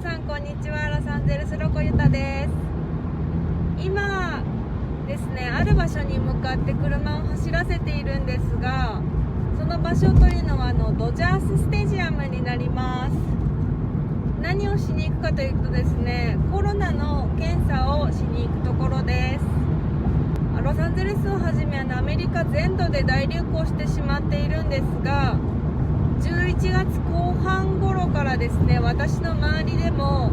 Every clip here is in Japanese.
さんこんにちは。ロサンゼルスロコユタです。今ですね、ある場所に向かって車を走らせているんですが、その場所というのはドジャーススタジアムになります。何をしに行くかというとですね、コロナの検査をしに行くところです。ロサンゼルスをはじめアメリカ全土で大流行してしまっているんですが、11月後半頃からですね、私の周りでも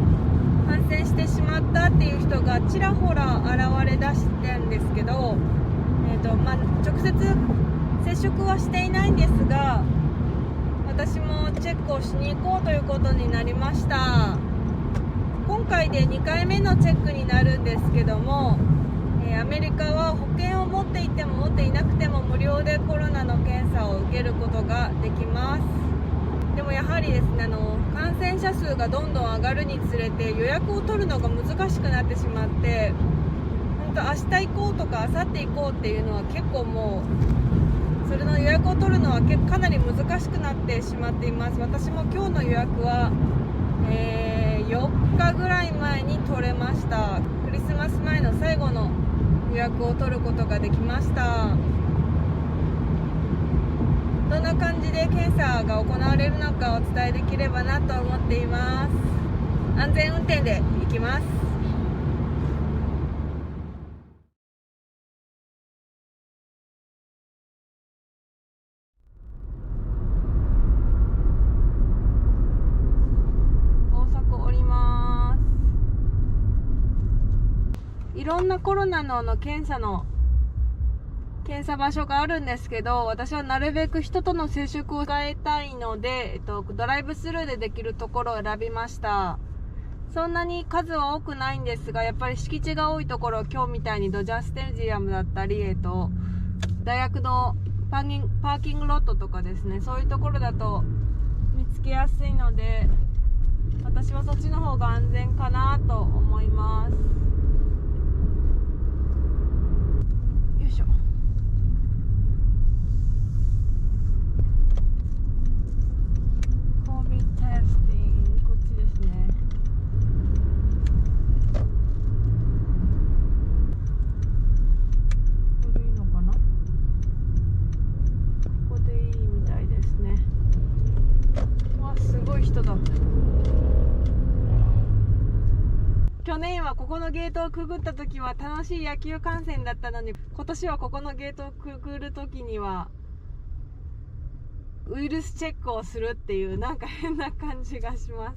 感染してしまったっていう人がちらほら現れだしてるんですけど、直接接触はしていないんですが、私もチェックをしに行こうということになりました。今回で2回目のチェックになるんですけども、アメリカは保険を持っていても持っていなくても無料でコロナの検査を受けることができます。でもやはりですね、感染者数がどんどん上がるにつれて予約を取るのが難しくなってしまって、本当明日行こうとか明後日行こうっていうのは結構もうそれの予約を取るのはかなり難しくなってしまっています。私も今日の予約は、4日ぐらい前に取れました。クリスマス前の最後の予約を取ることができました。どんな感じで検査が行われるのかお伝えできればなと思っています。安全運転で行きます。高速降ります。いろんなコロナの検査場所があるんですけど、私はなるべく人との接触を控えたいので、ドライブスルーでできるところを選びました。そんなに数は多くないんですが、やっぱり敷地が多いところ、今日みたいにドジャースタジアムだったり、大学のパーキングロットとかですね、そういうところだと見つけやすいので、私はそっちの方が安全かなと思います。よいしょ。去年はここのゲートをくぐった時は楽しい野球観戦だったのに、今年はここのゲートをくぐる時にはウイルスチェックをするっていう、なんか変な感じがします。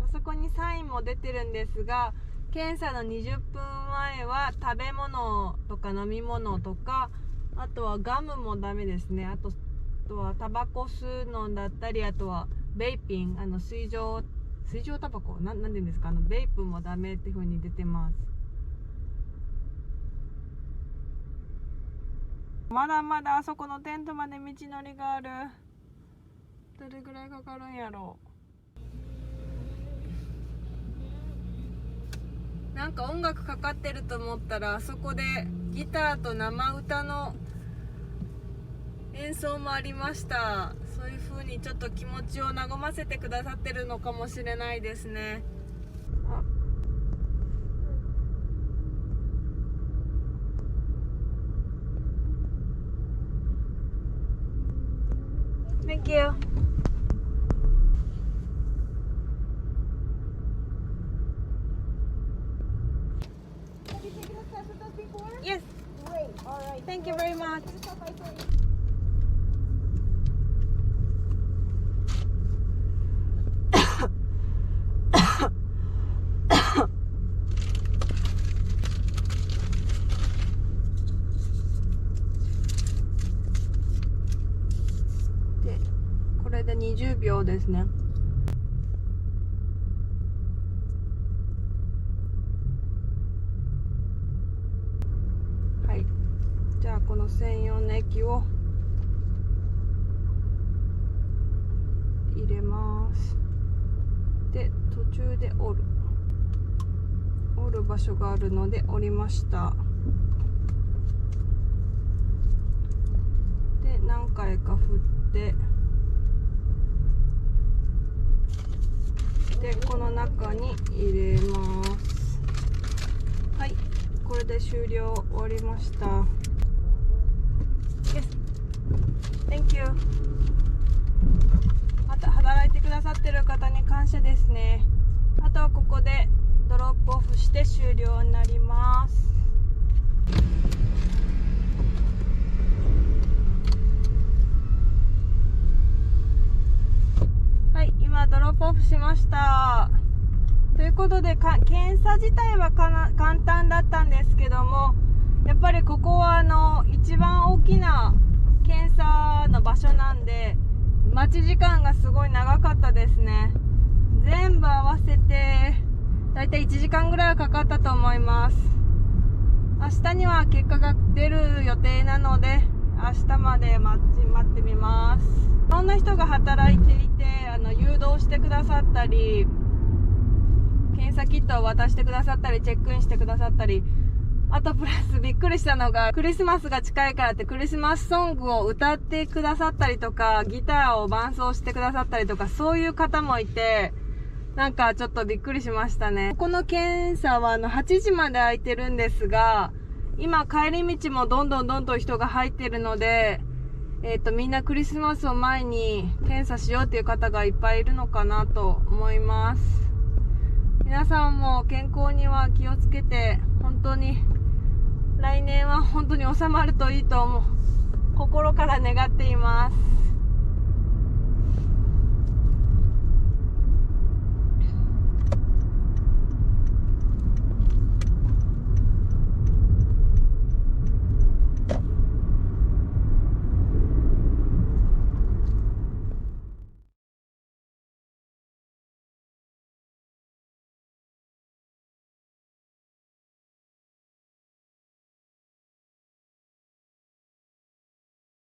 あそこにサインも出てるんですが、検査の20分前は食べ物とか飲み物とか、あとはガムもダメですね。あとはタバコ吸うのだったり、あとはベイピン、水上タバコなんて言うんですか、ベイプもダメっていう風に出てます。まだまだあそこのテントまで道のりがある。どれぐらいかかるんやろう。なんか音楽かかってると思ったら、あそこでギターと生歌の演奏もありました。そういう風にちょっと気持ちを和ませてくださってるのかもしれないですね。Thank you. Have you taken a test with us before? Yes. Great. All right. Thank you very much.で、これで20秒ですね。はい。じゃあこの専用の液を入れます。で、途中で折る場所があるので折りました。で、何回か振ってでこの中に入れます。はい、これで終了。終わりました。 Yes, thank you。 また働いてくださってる方に感謝ですね。あとはここでドロップオフして終了になります。はい、今ドロップオフしました。ということで検査自体は簡単だったんですけども、やっぱりここは一番大きな検査の場所なんで、待ち時間がすごい長かったですね。全部合わせてだいたい1時間ぐらいはかかったと思います。明日には結果が出る予定なので、明日まで待ってみます。いろんな人が働いていて、誘導してくださったり、検査キットを渡してくださったり、チェックインしてくださったり、あとプラスびっくりしたのが、クリスマスが近いからってクリスマスソングを歌ってくださったりとか、ギターを伴奏してくださったりとか、そういう方もいて、なんかちょっとびっくりしましたね。この検査は8時まで空いてるんですが、今帰り道もどんどん人が入ってるので、みんなクリスマスを前に検査しようっていう方がいっぱいいるのかなと思います。皆さんも健康には気をつけて、本当に来年は本当に収まるといいと心から願っています。